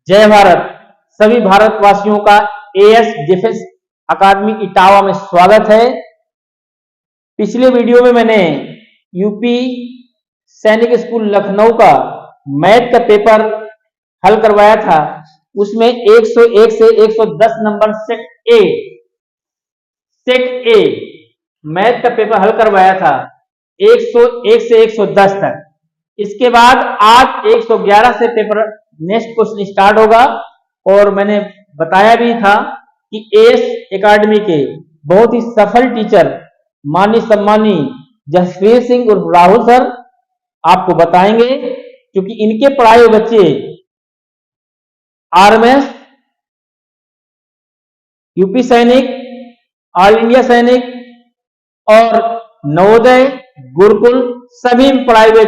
जय भारत। सभी भारतवासियों का एएस डिफेंस अकादमी इटावा में स्वागत है। पिछले वीडियो में मैंने यूपी सैनिक स्कूल लखनऊ का मैथ का पेपर हल करवाया था। उसमें 101 से 110 नंबर सेट ए मैथ का पेपर हल करवाया था 101 से 110 तक। इसके बाद आज 111 से पेपर नेक्स्ट क्वेश्चन स्टार्ट होगा। और मैंने बताया भी था कि एएस एकेडमी के बहुत ही सफल टीचर माननीय सम्मानीय जसवीर सिंह और राहुल सर आपको बताएंगे, क्योंकि इनके पढ़ाए हुए बच्चे आरएमएस, यूपी सैनिक, ऑल इंडिया सैनिक और नवोदय, गुरुकुल सभी में पढ़ाए हुए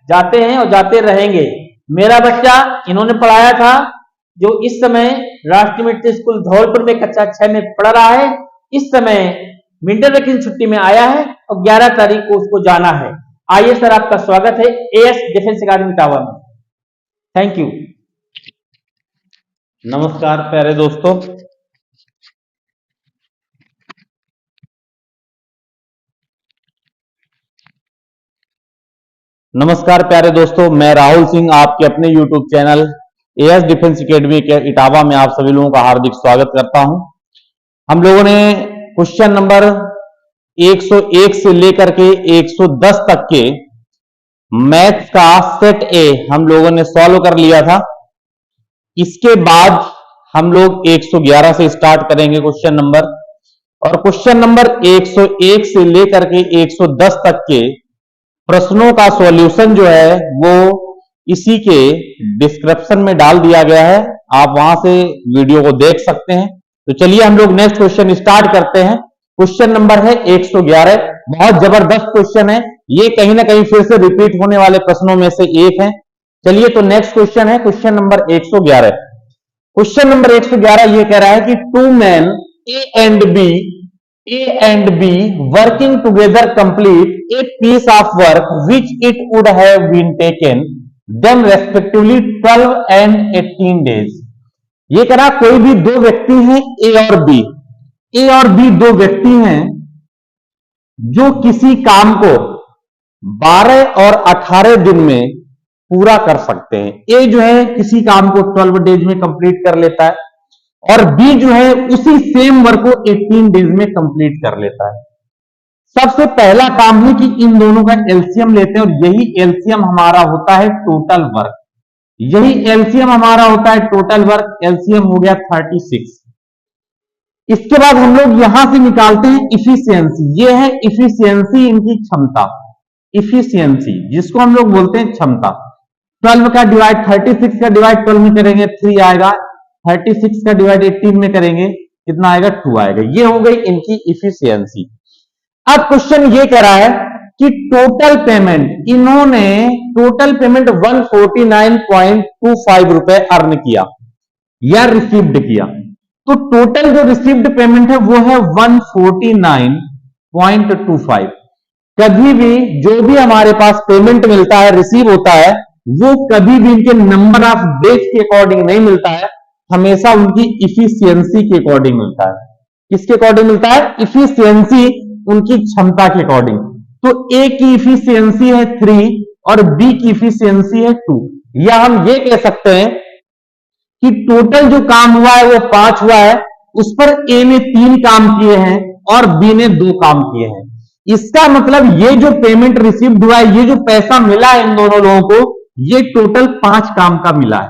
जाते हैं और जाते रहेंगे। मेरा बच्चा इन्होंने पढ़ाया था, जो इस समय राष्ट्रीय मिडिल स्कूल धौलपुर में कक्षा 6 में पढ़ रहा है। इस समय विंटर वेकेशन छुट्टी में आया है और 11 तारीख को उसको जाना है। आइए सर, आपका स्वागत है एएस डिफेंस अकादमी इटावा में। Thank you. नमस्कार प्यारे दोस्तों, मैं राहुल सिंह आपके अपने YouTube channel as defence academy के इटावा में आप सभी लोगों का हार्दिक स्वागत करता हूं। हम लोगों ने क्वेश्चन नंबर 101 से लेकर के 110 तक के मैथ का सेट ए हम लोगों ने सॉल्व कर लिया था। इसके बाद हम लोग 111 से स्टार्ट करेंगे क्वेश्चन नंबर, और क्वेश्चन नंबर 101 से लेकर के 110 तक के प्रश्नों का सॉल्यूशन जो है वो इसी के डिस्क्रिप्शन में डाल दिया गया है, आप वहां से वीडियो को देख सकते हैं। तो चलिए हम लोग नेक्स्ट क्वेश्चन स्टार्ट करते हैं। क्वेश्चन नंबर है 111। बहुत जबरदस्त क्वेश्चन है ये, कहीं ना कहीं फिर से रिपीट होने वाले प्रश्नों में से एक है। चलिए तो नेक्स्ट क्वेश्चन है क्वेश्चन नंबर 111। क्वेश्चन नंबर 111 ये कह रहा है कि two man A and B working together complete a piece of work which it would have been taken them respectively 12 and 18 days। ये कह रहा कोई भी दो व्यक्ति हैं A और B दो व्यक्ति हैं जो किसी काम को 12 और 18 दिन में पूरा कर सकते हैं। A जो है किसी काम को 12 डेज में कंप्लीट कर लेता है और बी जो है उसी सेम वर्क को 18 डेज में कंप्लीट कर लेता है। सबसे पहला काम है कि इन दोनों का एलसीएम लेते हैं और यही एलसीएम हमारा होता है टोटल वर्क। यही एलसीएम हमारा होता है टोटल वर्क। एलसीएम हो गया 36। इसके बाद हम लोग यहां से निकालते हैं इफिशियंसी। ये है इफिशियंसी, इनकी क्षमता, इफिशियंसी जिसको हम लोग बोलते हैं क्षमता। 12 का डिवाइड 36 का डिवाइड 12 में करेंगे 3 आएगा, 36 का डिवाइड 18 में करेंगे कितना आएगा 2 आएगा। ये हो गई इनकी इफिशियंसी। अब क्वेश्चन ये कह रहा है कि टोटल पेमेंट, इन्होंने टोटल पेमेंट 149.25 रुपए अर्न किया या रिसीव्ड किया। तो टोटल जो रिसीव्ड पेमेंट है वो है 149.25। कभी भी जो भी हमारे पास पेमेंट मिलता है, रिसीव होता है, वो कभी भी इनके नंबर ऑफ डेज के अकॉर्डिंग नहीं मिलता है, हमेशा उनकी इफिशियंसी के अकॉर्डिंग मिलता है। किसके अकॉर्डिंग मिलता है? इफिशियंसी, उनकी क्षमता के अकॉर्डिंग। तो ए की इफिशियंसी है 3 और बी की इफिशियंसी है 2। या हम ये कह सकते हैं कि टोटल जो काम हुआ है वो 5 हुआ है, उस पर ए ने 3 काम किए हैं और बी ने 2 काम किए हैं। इसका मतलब ये जो पेमेंट रिसीव्ड हुआ है, ये जो पैसा मिला है इन दोनों लोगों को, ये टोटल 5 काम का मिला है।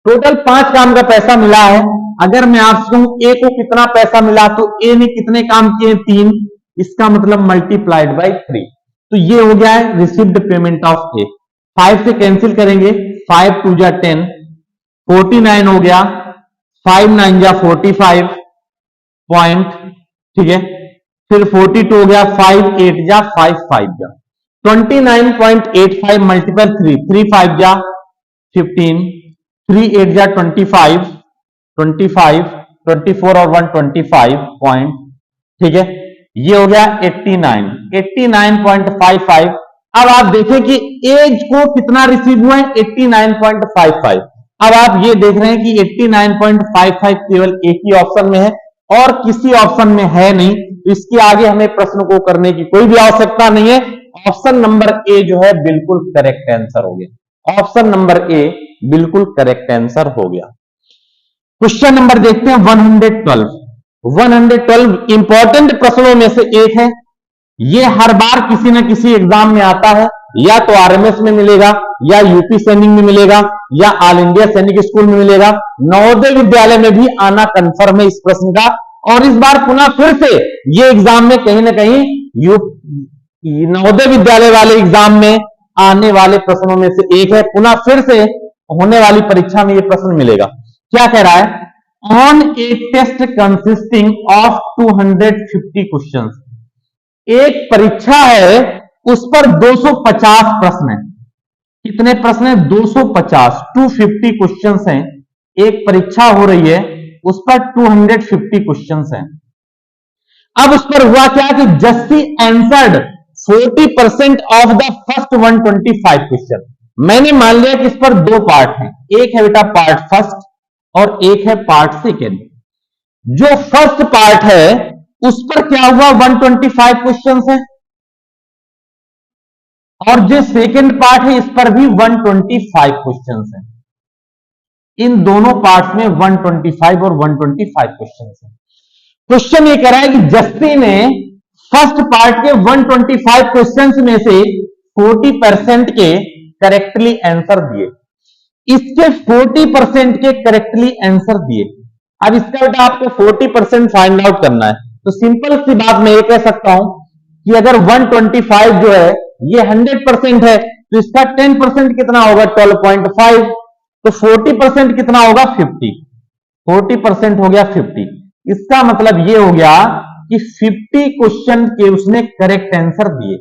टोटल 5 काम का पैसा मिला है। अगर मैं आपसे कहूं ए को कितना पैसा मिला, तो ए ने कितने काम किए? 3। इसका मतलब मल्टीप्लाइड बाई 3। तो ये हो गया है रिसीव्ड पेमेंट ऑफ ए। 5 से कैंसिल करेंगे, 5 2 जा 10, 49 हो गया, 5 9 जा 45 पॉइंट, ठीक है। फिर 42 हो गया, 5 8 जा 5 5 जा 29.85 मल्टीपल 3, 3 5 जा 15, 3 8 जा 25, 24 और 1 25 पॉइंट, ठीक है। ये हो गया 89.55। अब आप देखें कि एज को कितना रिसीव हुआ है 89.55। अब आप ये देख रहे हैं कि 89.55 केवल एक ही ऑप्शन में है और किसी ऑप्शन में है नहीं, तो इसके आगे हमें प्रश्न को करने की कोई भी आवश्यकता नहीं है। ऑप्शन नंबर ए जो है बिल्कुल करेक्ट आंसर हो गया। ऑप्शन नंबर ए बिल्कुल करेक्ट आंसर हो गया। क्वेश्चन नंबर देखते हैं 112। 112 इंपॉर्टेंट प्रश्नों में से एक है। ये हर बार किसी न किसी एग्जाम में आता है, या तो आरएमएस में मिलेगा, या यूपी सैनिक में मिलेगा, या ऑल इंडिया सैनिक स्कूल में मिलेगा। नवोदय विद्यालय में भी आना कंफर्म है इस प्रश्न का, और इस बार पुनः फिर से ये एग्जाम में कहीं ना कहीं नवोदय विद्यालय वाले एग्जाम में आने वाले प्रश्नों में से एक है। पुनः फिर से होने वाली परीक्षा में ये प्रश्न मिलेगा। क्या कह रहा है? On a test consisting of 250 question. एक परीक्षा है, उस पर 250 प्रश्न है। कितने प्रश्न है? 250। 250 क्वेश्चंस हैं। एक परीक्षा हो रही है, उस पर 250 क्वेश्चंस हैं। अब उस पर हुआ क्या कि Jassi answered 40% of the first 125 question. मैंने मान लिया कि इस पर दो पार्ट हैं, एक है बेटा पार्ट फर्स्ट और एक है पार्ट सेकेंड। जो फर्स्ट पार्ट है उस पर क्या हुआ? 125 क्वेश्चंस हैं, और जो सेकेंड पार्ट है इस पर भी 125 क्वेश्चंस हैं। इन दोनों पार्ट्स में 125 और 125 क्वेश्चंस हैं। क्वेश्चन ये कह रहा है कि जस्ती ने फर्स्ट पार्ट के 125 क्वेश्चंस में से 40% के करेक्टली आंसर दिए। इसके 40% के करेक्टली आंसर दिए। अब इसका बेटा आपको 40% फाइंड आउट करना है, तो सिंपल सी बात मैं ये कह सकता हूं कि अगर 125 जो है ये 100% है, तो इसका 10% कितना होगा? 12.5। तो 40% कितना होगा? 50। 40% हो गया 50। इसका मतलब ये हो गया कि 50 क्वेश्चन के उसने करेक्ट आंसर दिए।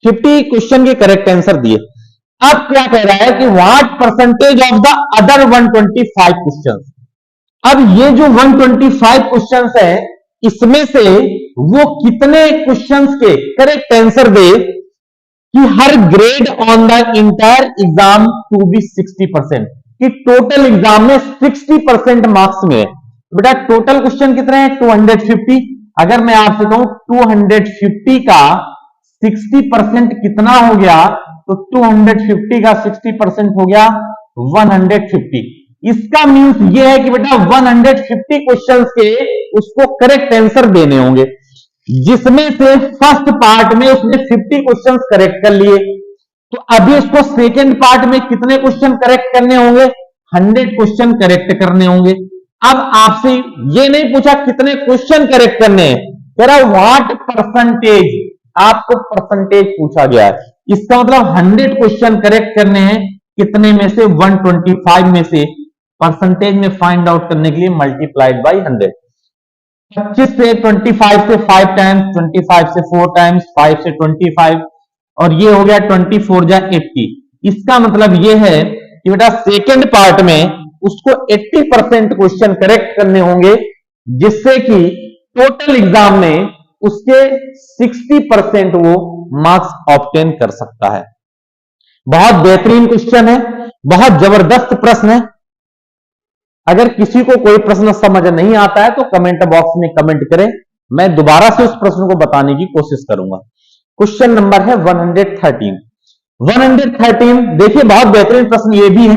50 क्वेश्चन के करेक्ट आंसर दिए। अब क्या कह रहा है कि what percentage of the other 125 question. अब ये जो 125 क्वेश्चंस है, इसमें से वो कितने क्वेश्चंस के करेक्ट आंसर दे कि हर grade on the entire exam to be 60%, कि टोटल एग्जाम में 60% मार्क्स मिले। बेटा टोटल क्वेश्चन कितने हैं? 250। अगर मैं आपसे कहूं 250 का 60% कितना हो गया, तो 250 का 60% हो गया 150। इसका मीन्स ये है कि बेटा 150 क्वेश्चंस के उसको करेक्ट आंसर देने होंगे, जिसमें से फर्स्ट पार्ट में उसने 50 क्वेश्चंस करेक्ट कर लिए। तो अभी उसको सेकेंड पार्ट में कितने क्वेश्चन करेक्ट करने होंगे? 100 क्वेश्चन करेक्ट करने होंगे। अब आपसे ये नहीं पूछा कितने क्वेश्चन करेक्ट करने हैं, तेरा व्हाट परसेंटेज, आपको परसेंटेज पूछा गया है। इसका मतलब 100 क्वेश्चन करेक्ट करने हैं, कितने में से? 125 में से। परसेंटेज में फाइंड आउट करने के लिए मल्टीप्लाइड बाई 100। 25 से 25 से 5 टाइम्स, 25 से 4 टाइम्स, 5 से 25, और ये हो गया 24 जा 80। इसका मतलब ये है कि बेटा सेकेंड पार्ट में उसको 80% क्वेश्चन करेक्ट करने होंगे, जिससे कि टोटल एग्जाम में उसके 60% वो मार्क्स ऑब्टेन कर सकता है। बहुत बेहतरीन क्वेश्चन है, बहुत जबरदस्त प्रश्न है। अगर किसी को कोई प्रश्न समझ नहीं आता है तो कमेंट बॉक्स में कमेंट करें, मैं दोबारा से उस प्रश्न को बताने की कोशिश करूंगा। क्वेश्चन नंबर है 113। 113 देखिए, बहुत बेहतरीन प्रश्न ये भी है।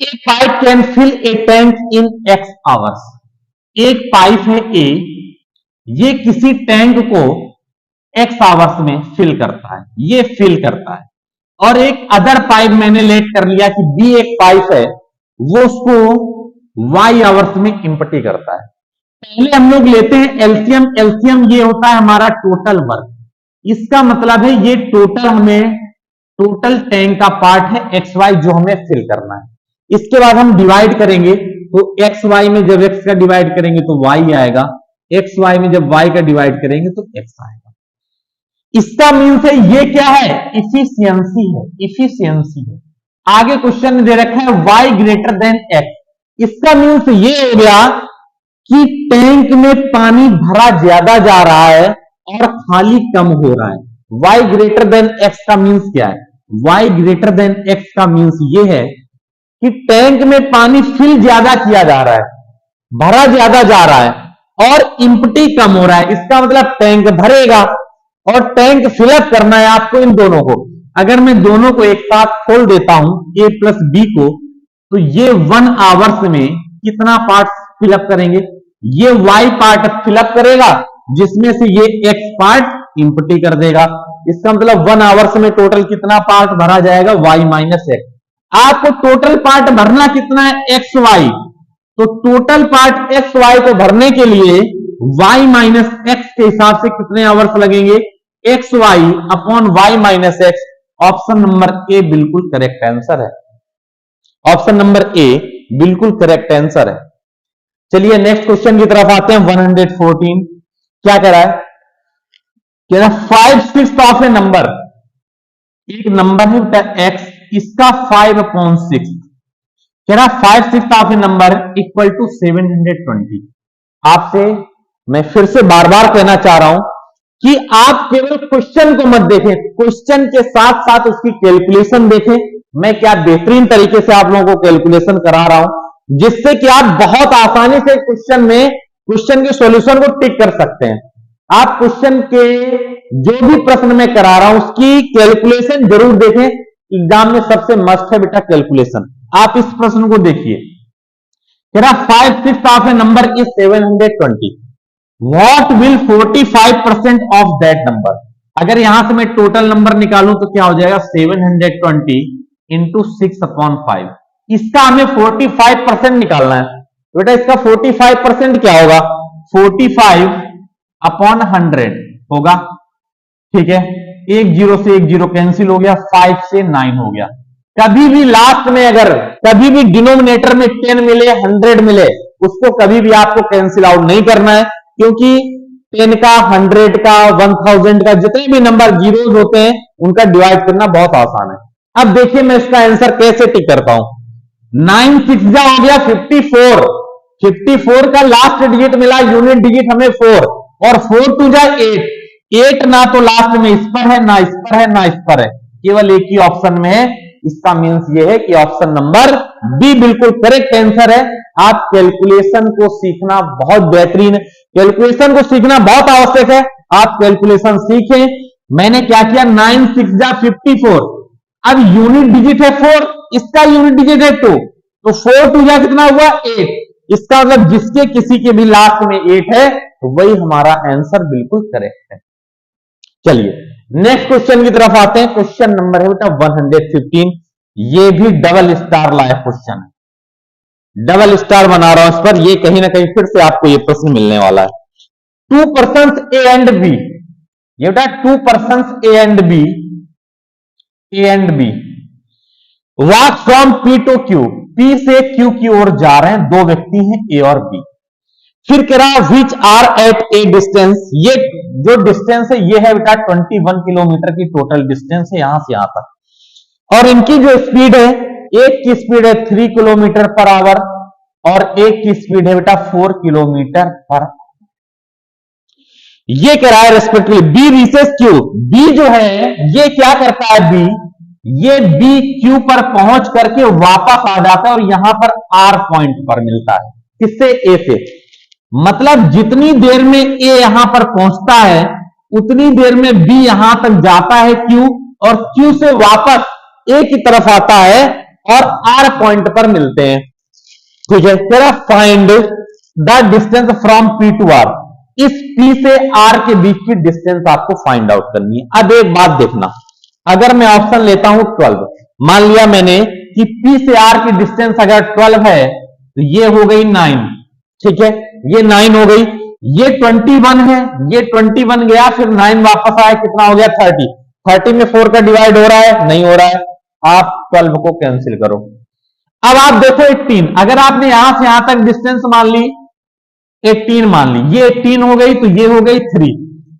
A pipe can fill a tank in X hours. एक पाइप है ए, ये किसी टैंक को एक्स आवर्स में फिल करता है, ये फिल करता है। और एक अदर पाइप मैंने लेट कर लिया कि बी एक पाइप है, वो उसको वाई आवर्स में इंपटी करता है। पहले हम लोग लेते हैं एलसीएम। एलसीएम ये होता है हमारा टोटल वर्क। इसका मतलब है ये टोटल हमें, टोटल टैंक का पार्ट है एक्स वाई जो हमें फिल करना है। इसके बाद हम डिवाइड करेंगे, तो एक्स वाई में जब एक्स का डिवाइड करेंगे तो वाई आएगा, एक्स वाई में जब वाई का डिवाइड करेंगे तो एक्स आएगा। इसका मीन्स है ये क्या है? इफिशियंसी है, इफिशियंसी है। आगे क्वेश्चन दे रखा है y ग्रेटर देन x। इसका मीन्स ये हो गया कि टैंक में पानी भरा ज्यादा जा रहा है और खाली कम हो रहा है। y ग्रेटर देन x का मीन्स क्या है? y ग्रेटर देन x का मीन्स ये है कि टैंक में पानी फिल ज्यादा किया जा रहा है, भरा ज्यादा जा रहा है और इम्पटी कम हो रहा है। इसका मतलब टैंक भरेगा और टैंक फिलअप करना है आपको इन दोनों को। अगर मैं दोनों को एक साथ खोल देता हूं A प्लस B को, तो ये 1 आवर्स में कितना पार्ट फिलअप करेंगे? ये Y पार्ट फिलअप करेगा, जिसमें से ये X पार्ट इम्पटी कर देगा। इसका मतलब 1 आवर्स में टोटल कितना पार्ट भरा जाएगा? Y minus x. आपको टोटल पार्ट भरना कितना है? X y. तो टोटल पार्ट एक्स वाई को भरने के लिए y माइनस एक्स के हिसाब से कितने आवर्स लगेंगे? X y upon y minus x. Option number a बिल्कुल करेक्ट आंसर है। ऑप्शन नंबर ए बिल्कुल करेक्ट आंसर है। चलिए नेक्स्ट क्वेश्चन की तरफ आते हैं। 114 क्या कह रहा है? कह रहा 5/6 ऑफ ए नंबर, एक नंबर है बेटा एक्स, इसका 5/6 कह रहा 5/6 of a number equal to 720। आपसे मैं फिर से बार बार कहना चाह रहा हूं कि आप केवल क्वेश्चन को मत देखें, क्वेश्चन के साथ साथ उसकी कैलकुलेशन देखें। मैं क्या बेहतरीन तरीके से आप लोगों को कैलकुलेशन करा रहा हूं, जिससे कि आप बहुत आसानी से क्वेश्चन के सॉल्यूशन को टिक कर सकते हैं। आप क्वेश्चन के जो भी प्रश्न में करा रहा हूं उसकी कैलकुलेशन जरूर देखें। एग्जाम में सबसे मस्ट है बेटा कैलकुलेशन। आप इस प्रश्न को देखिए, कह रहा 5/6 of a number is 720। What will 45% of that number? अगर यहां से मैं टोटल नंबर निकालूं तो क्या हो जाएगा? 720 इंटू 6/5। इसका हमें 45% निकालना है। बेटा इसका 45% क्या होगा? 45/100 होगा। ठीक है, एक जीरो से एक जीरो कैंसिल हो गया, 5 से 9 हो गया। कभी भी लास्ट में अगर कभी भी डिनोमिनेटर में 10 मिले, 100 मिले, उसको कभी भी आपको कैंसिल आउट नहीं करना है, क्योंकि 10 का, 100 का, 1000 का जितने भी नंबर जीरोज होते हैं उनका डिवाइड करना बहुत आसान है। अब देखिए मैं इसका आंसर कैसे टिक करता हूं। 9 6 हो गया 54। 54 का लास्ट डिजिट मिला, यूनिट डिजिट हमें 4, और 4 2 जा 8। 8 ना तो लास्ट में इस पर है, ना इस पर है, ना इस पर है, केवल एक ही ऑप्शन में है। इसका मीन्स ये है कि ऑप्शन नंबर बी बिल्कुल करेक्ट आंसर है। आप कैलकुलेशन को सीखना बहुत बेहतरीन है, कैलकुलेशन को सीखना बहुत आवश्यक है। आप कैलकुलेशन सीखें। मैंने क्या किया? 9 6 जा 54। अब यूनिट डिजिट है 4, इसका यूनिट डिजिट है 2, तो 4 2 जा कितना हुआ? 8। इसका मतलब जिसके किसी के भी लास्ट में 8 है तो वही हमारा आंसर बिल्कुल करेक्ट है। चलिए नेक्स्ट क्वेश्चन की तरफ आते हैं। क्वेश्चन नंबर है बेटा 115। ये भी डबल स्टार लाइव क्वेश्चन है, डबल स्टार बना रहा हूं इस पर। ये कहीं ना कहीं फिर से आपको ये प्रश्न मिलने वाला है। 2 पर्सन्स ए एंड बी, ये बेटा 2 persons a and b walk from p to q, p से क्यू की ओर जा रहे हैं। दो व्यक्ति हैं ए और बी। फिर कह रहा which are at a distance, ये जो डिस्टेंस है ये है बेटा 21 किलोमीटर की टोटल डिस्टेंस है यहां से यहां तक। और इनकी जो स्पीड है, एक की स्पीड है 3 किलोमीटर पर आवर और एक की स्पीड है बेटा 4 किलोमीटर पर। ये कह रहा है respectively b reaches q, b जो है ये क्या करता है? बी ये बी क्यू पर पहुंच करके वापस आ जाता है और यहां पर आर पॉइंट पर मिलता है। किससे? ए से। मतलब जितनी देर में ए यहां पर पहुंचता है उतनी देर में बी यहां तक जाता है क्यू, और क्यू से वापस ए की तरफ आता है और आर पॉइंट पर मिलते हैं। ठीक है, तेरा find the distance from p to r. इस पी से आर के बीच की डिस्टेंस आपको फाइंड आउट करनी है। अब एक बात देखना, अगर मैं ऑप्शन लेता हूं 12, मान लिया मैंने कि पी से आर की डिस्टेंस अगर 12 है तो ये हो गई 9। ठीक है, ये 9 हो गई। ये 21 है, ये 21 गया, फिर 9 वापस आया, कितना हो गया? 30। 30 में 4 का डिवाइड हो रहा है? नहीं हो रहा है। आप 12 को कैंसिल करो। अब आप देखो 18, अगर आपने यहां से यहां तक डिस्टेंस मान ली 18 मान ली, ये 18 हो गई तो ये हो गई 3।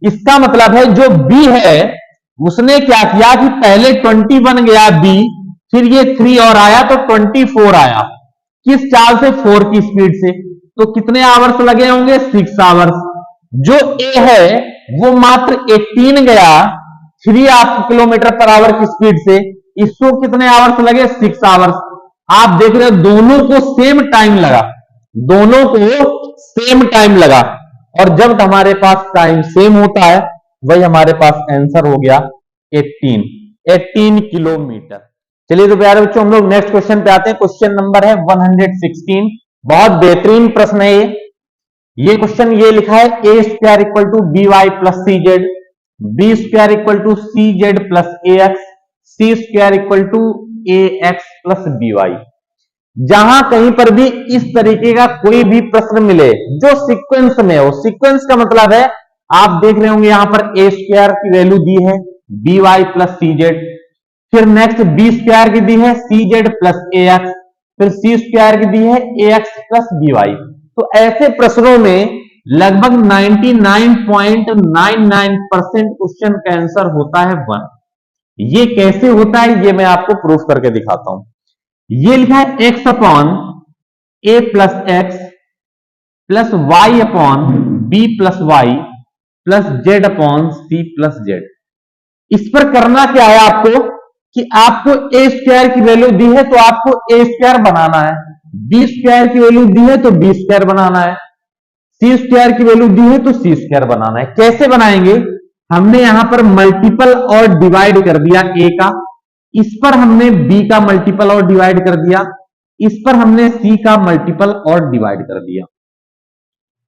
इसका मतलब है जो बी है उसने क्या किया कि पहले 21 गया बी, फिर ये 3 और आया तो 24 आया। किस चाल से? 4 की स्पीड से। तो कितने आवर्स लगे होंगे? 6 आवर्स। जो ए है वो मात्र 18 गया 3 किलोमीटर पर आवर की स्पीड से, इसको कितने आवर्स लगे? 6 आवर्स। आप देख रहे हो दोनों को सेम टाइम लगा, दोनों को सेम टाइम लगा, और जब हमारे पास टाइम सेम होता है वही हमारे पास आंसर हो गया 18 किलोमीटर। चलिए तो प्यारे बच्चों हम लोग नेक्स्ट क्वेश्चन पे आते हैं। क्वेश्चन नंबर है 116। बहुत बेहतरीन प्रश्न है ये क्वेश्चन ये लिखा है A square equal to B Y plus C Z, B square equal to C Z plus A X, C square equal to A X plus B Y. जहां कहीं पर भी इस तरीके का कोई भी प्रश्न मिले जो सीक्वेंस में हो, सीक्वेंस का मतलब है आप देख रहे होंगे यहां पर ए स्क्वायर की वैल्यू दी है B Y plus C Z, फिर नेक्स्ट बी स्क्वायर की दी है सी जेड प्लस ए एक्स, फिर सी स्क्वायर की दी है A X plus B Y. तो ऐसे प्रश्नों में लगभग 99.99% क्वेश्चन का आंसर होता है 1। ये कैसे होता है ये मैं आपको प्रूफ करके दिखाता हूं। ये लिखा है X upon A plus X plus Y upon B plus Y plus Z upon C plus Z. इस पर करना क्या है आपको कि आपको ए स्क्वायर की वैल्यू दी है तो आपको ए स्क्वायर बनाना है, बी स्क्वायर की वैल्यू दी है तो बी स्क्वायर बनाना है, सी स्क्वायर की वैल्यू दी है तो सी स्क्वायर बनाना है। कैसे बनाएंगे? हमने यहां पर मल्टीपल और डिवाइड कर दिया ए का, इस पर हमने बी का मल्टीपल और डिवाइड कर दिया, इस पर हमने सी का मल्टीपल और डिवाइड कर दिया।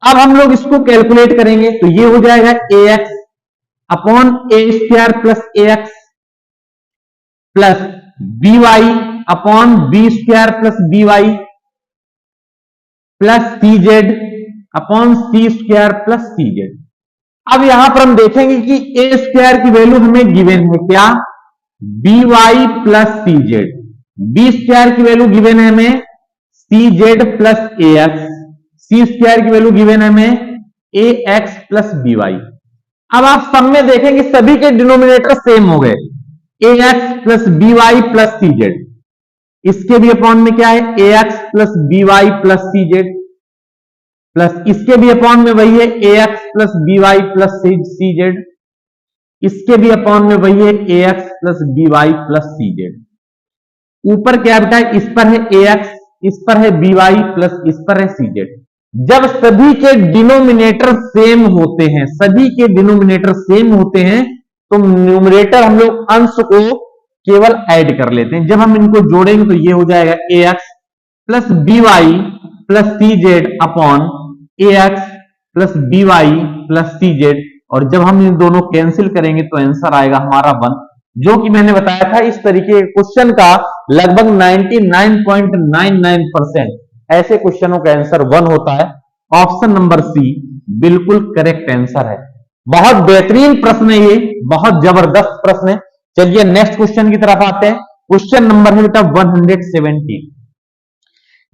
अब हम लोग इसको कैलकुलेट करेंगे तो ये हो जाएगा A X upon A square plus A X plus B Y upon B square plus B Y plus C Z upon C square plus C Z. अब यहां पर हम देखेंगे कि ए स्क्वायर की वैल्यू हमें गिवन है क्या, B Y plus C Z, B square की वैल्यू गिवन है हमें C Z plus A X, C square की वैल्यू गिवन है हमें A X plus B y. अब आप सब में देखेंगे सभी के डिनोमिनेटर सेम हो गए, A X plus B Y plus C Z, इसके भी अपॉन में क्या है A X plus B Y plus C Z, plus इसके भी अपॉन में वही है A X plus B Y plus C Z, इसके भी अपॉन में वही है A X plus B Y plus C Z. ऊपर क्या बेटा इस पर है ए एक्स, इस पर है बी वाई प्लस इस पर है सी जेड। जब सभी के डिनोमिनेटर सेम होते हैं, सभी के डिनोमिनेटर सेम होते हैं तो न्यूमरेटर हम लोग अंश को केवल ऐड कर लेते हैं। जब हम इनको जोड़ेंगे तो ये हो जाएगा A X plus B Y plus C Z upon A X plus B Y plus C Z, और जब हम इन दोनों कैंसिल करेंगे तो आंसर आएगा हमारा 1, जो कि मैंने बताया था इस तरीके के क्वेश्चन का लगभग 99.99% ऐसे क्वेश्चनों का आंसर 1 होता है। ऑप्शन नंबर सी बिल्कुल करेक्ट आंसर है। बहुत बेहतरीन प्रश्न है ये, बहुत जबरदस्त प्रश्न है। चलिए नेक्स्ट क्वेश्चन की तरफ आते हैं। क्वेश्चन नंबर है बेटा 117।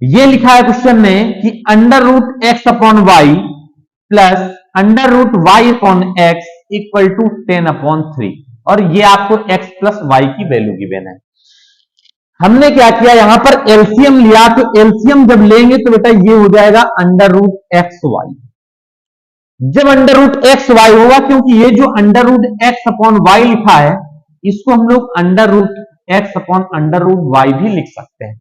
ये लिखा है क्वेश्चन में कि under root x upon y plus under root y upon x equal to 10/3, और ये आपको एक्स प्लस वाई की वैल्यू गिवन है। हमने क्या किया यहां पर एलसीएम लिया, तो एलसीएम जब लेंगे तो बेटा ये हो जाएगा अंडर रूट एक्स वाई। जब अंडर रूट एक्स वाई होगा, क्योंकि ये जो under root x upon y लिखा है इसको हम लोग under root x upon under root y भी लिख सकते हैं।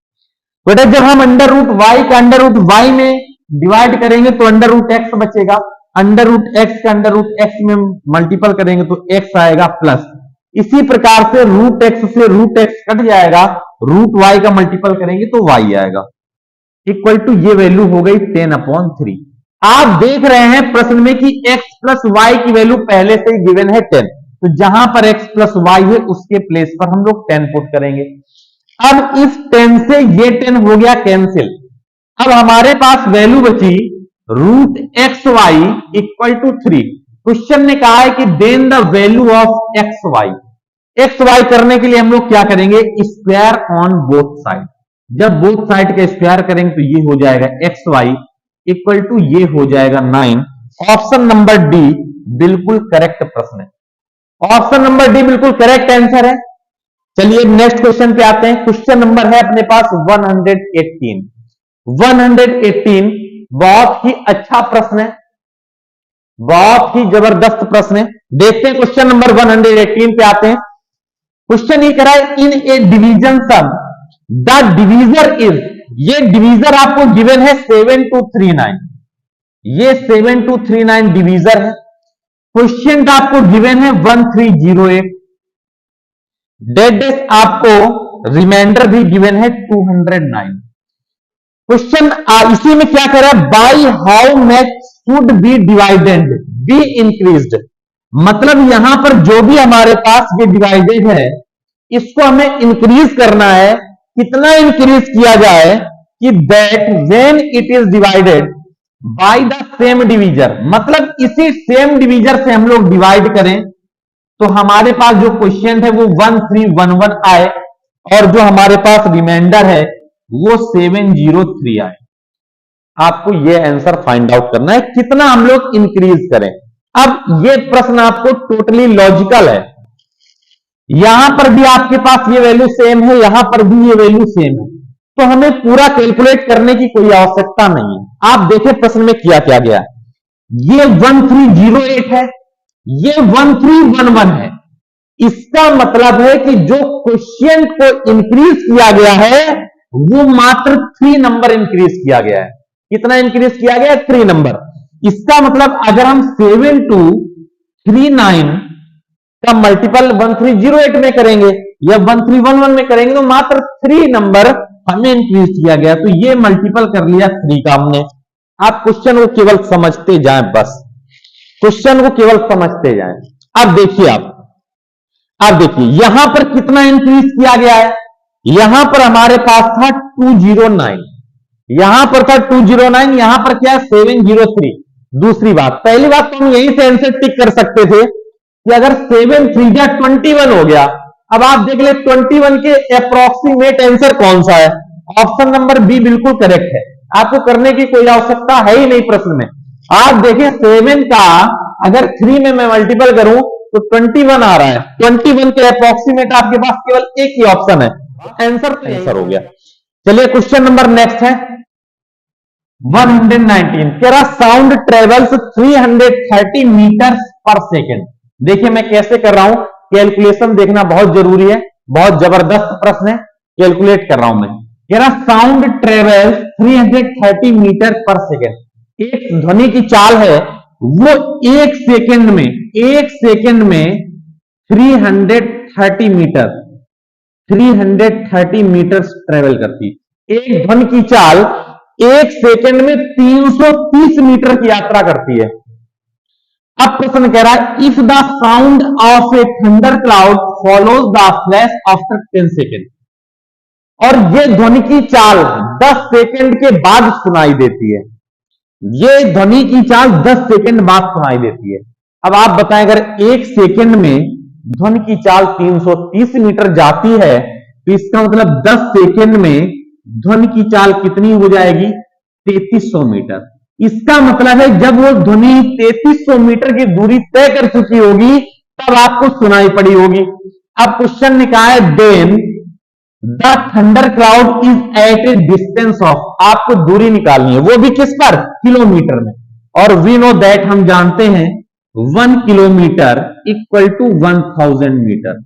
बेटा जब हम अंडर रूट वाई का अंडर रूट वाई में डिवाइड करेंगे तो अंडर रूट एक्स बचेगा, अंडर रूट एक्स का अंडर रूट एक्स में मल्टीपल करेंगे तो एक्स आएगा प्लस, इसी प्रकार से रूट एक्स से रूट एक्स कट जाएगा, रूट वाई का मल्टीपल करेंगे तो वाई आएगा, इक्वल टू ये वैल्यू हो गई 10/3। आप देख रहे हैं प्रश्न में कि x प्लस वाई की वैल्यू पहले से ही गिवन है 10, तो जहां पर x प्लस वाई है उसके प्लेस पर हम लोग 10 पुट करेंगे। अब इस 10 से ये 10 हो गया कैंसिल, अब हमारे पास वैल्यू बची root x y equal to 3। Question ने कहा है कि then the value of x y. X y करने के लिए हम लोग क्या करेंगे, स्क्वायर ऑन बोथ साइड। जब बोथ साइड का स्क्वायर करेंगे तो ये हो जाएगा एक्स वाई इक्वल टू ये हो जाएगा 9। ऑप्शन नंबर डी बिल्कुल करेक्ट प्रश्न है, ऑप्शन नंबर डी बिल्कुल करेक्ट आंसर है। चलिए नेक्स्ट क्वेश्चन पे आते हैं। क्वेश्चन नंबर है अपने पास 118। 118 बहुत ही अच्छा प्रश्न है, बहुत ही जबरदस्त प्रश्न है। देखते हैं क्वेश्चन नंबर 118 पे आते हैं। क्वेश्चन ये करा है in a division sum the divisor is, ये डिवीजर आपको गिवन है 7239, ये 7239 डिवीजर है। क्वेश्चन आपको गिवन है 1308, डेड आपको रिमाइंडर भी गिवन है 209। क्वेश्चन इसी में क्या कह रहा है, by how much should be divided be increased, मतलब यहां पर जो भी हमारे पास ये डिवाइडेड है इसको हमें इंक्रीज करना है। कितना इंक्रीज किया जाए कि that when it is divided by the same divisor, मतलब इसी सेम डिवीजर से हम लोग डिवाइड करें तो हमारे पास जो क्वेश्चन है वो 1311 आए और जो हमारे पास रिमाइंडर है वो 703 आए। आपको ये आंसर फाइंड आउट करना है कितना हम लोग इंक्रीज करें। अब ये प्रश्न आपको टोटली लॉजिकल है, यहां पर भी आपके पास ये वैल्यू सेम है, यहां पर भी ये वैल्यू सेम है, तो हमें पूरा कैलकुलेट करने की कोई आवश्यकता नहीं है। आप देखें प्रश्न में किया क्या गया, ये 1308 है, ये 1311 है। इसका मतलब है कि जो क्वेश्चन को इंक्रीज किया गया है वो मात्र 3 नंबर इंक्रीज किया गया है। कितना इंक्रीज किया गया है? 3 नंबर। इसका मतलब अगर हम 7239 का मल्टीपल 1308 में करेंगे या 1311 में करेंगे तो मात्र 3 नंबर हमें इंक्रीज किया गया, तो ये मल्टीपल कर लिया 3 का हमने। आप क्वेश्चन को केवल समझते जाएं, बस क्वेश्चन को केवल समझते जाएं। अब देखिए आप देखिए यहां पर कितना इंक्रीज किया गया है, यहां पर हमारे पास था 209, यहां पर था 209, यहां पर क्या है 703। दूसरी बात, पहली बात तो हम यहीं से आंसर टिक कर सकते थे कि अगर 7 3 जा 21 हो गया। अब आप देख ले 21 के अप्रोक्सीमेट आंसर कौन सा है, ऑप्शन नंबर बी बिल्कुल करेक्ट है। आपको करने की कोई आवश्यकता है ही नहीं प्रश्न में। आप देखिए 7 का अगर 3 में मैं मल्टीपल करूं तो 21 आ रहा है, 21 के अप्रोक्सीमेट आपके पास केवल एक ही ऑप्शन है, आंसर तो आंसर हो गया। चलिए क्वेश्चन नंबर नेक्स्ट है 119, कह रहा साउंड ट्रेवल्स 330 मीटर पर सेकेंड। देखिए मैं कैसे कर रहा हूं, कैलकुलेशन देखना बहुत जरूरी है, बहुत जबरदस्त प्रश्न है, कैलकुलेट कर रहा हूं मैं। कह रहा साउंड ट्रेवल्स 330 मीटर पर सेकेंड, एक ध्वनि की चाल है वो एक सेकेंड में 330 मीटर ट्रेवल करती है। एक ध्वनि की चाल एक सेकेंड में 330 मीटर की यात्रा करती है। अब प्रश्न कह रहा है if the sound of A thunder cloud follows the flash after 10 second, और ये ध्वनि की चाल 10 सेकेंड के बाद सुनाई देती है। ये ध्वनि की चाल 10 सेकेंड बाद सुनाई देती है। अब आप बताएं अगर एक सेकेंड में ध्वनि की चाल 330 मीटर जाती है तो इसका मतलब 10 सेकेंड में ध्वनि की चाल कितनी हो जाएगी 3300 मीटर। इसका मतलब है जब वो ध्वनि 3300 मीटर की दूरी तय कर चुकी होगी तब आपको सुनाई पड़ी होगी। अब क्वेश्चन ने कहा है then the thunder cloud is at a distance of, आपको दूरी निकालनी है, वो भी किस पर, किलोमीटर में, और वी नो दैट, हम जानते हैं 1 किलोमीटर इक्वल टू 1000 मीटर,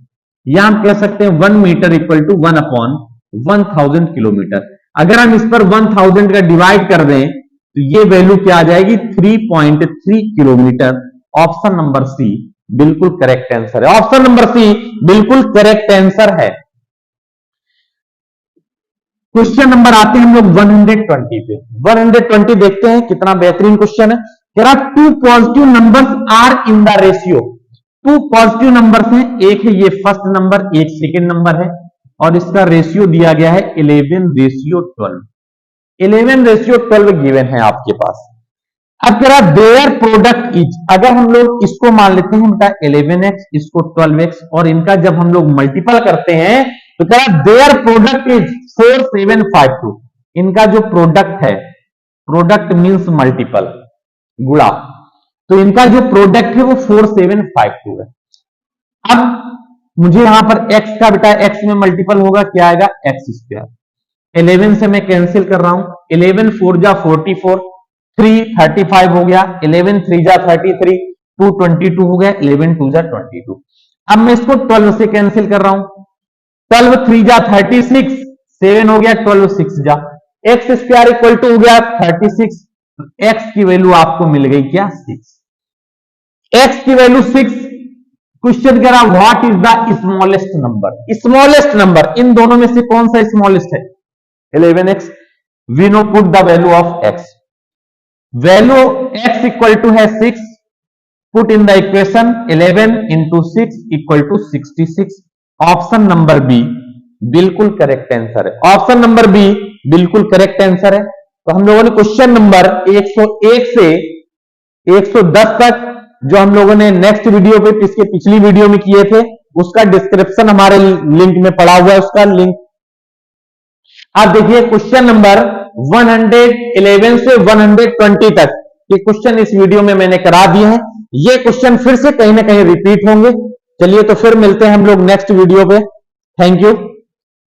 या हम कह सकते हैं 1 मीटर इक्वल टू 1/1000 किलोमीटर। अगर हम इस पर 1000 का डिवाइड कर दें तो ये वैल्यू क्या आ जाएगी 3.3 किलोमीटर। ऑप्शन नंबर सी बिल्कुल करेक्ट आंसर है, ऑप्शन नंबर सी बिल्कुल करेक्ट आंसर है। क्वेश्चन नंबर आते हैं हम लोग 120 पे। 120 देखते हैं कितना बेहतरीन क्वेश्चन है। कह रहा 2 positive numbers are in the ratio, 2 positive numbers हैं, एक है ये फर्स्ट नंबर, एक सेकेंड नंबर है, और इसका रेशियो दिया गया है 11:12। 11:12 गिवन है आपके पास। अब कह रहा देयर प्रोडक्ट इज, अगर हम लोग इसको मान लेते हैं बेटा 11x, इसको 12x, और इनका जब हम लोग मल्टीपल करते हैं तो कह रहा देयर प्रोडक्ट इज 4752। इनका जो प्रोडक्ट है, प्रोडक्ट मींस मल्टीपल, गुणा, तो इनका जो प्रोडक्ट है वो 4752 है। अब मुझे यहां पर x का बेटा x में मल्टीपल होगा, क्या आएगा x²। 11 से मैं कैंसिल कर रहा हूं, 11 4 जा 44, 3 35 हो गया, 11 3 जा 33, 2 22 हो गया, 11 2 जा 22। अब मैं इसको 12 से कैंसिल कर रहा हूं, 12 3 जा 36, 7 हो गया, 12 6 जा, एक्स स्क्वायर इक्वल टू हो गया 36, एक्स की वैल्यू आपको मिल गई क्या 6, एक्स की वैल्यू 6। क्वेश्चन कह रहा what is the smallest number, smallest number in दोनों में से कौन सा स्मॉलेस्ट है 11x, we know put the value of x, value x equal to है 6, put in the equation 11 into 6 equal to 66, option number b बिल्कुल correct answer है, option number b बिल्कुल करेक्ट आंसर है। तो हम लोगों ने क्वेश्चन नंबर 101 से 110 तक जो हम लोगों ने नेक्स्ट वीडियो पे इसके पिछली वीडियो में किए थे उसका डिस्क्रिप्शन हमारे लिंक में पड़ा हुआ है, उसका लिंक आप देखिए। क्वेश्चन नंबर 111 से 120 तक ये क्वेश्चन इस वीडियो में मैंने करा दिए हैं, ये क्वेश्चन फिर से कहीं ना कहीं रिपीट होंगे। चलिए तो फिर मिलते हैं हम लोग नेक्स्ट वीडियो पे, थैंक यू।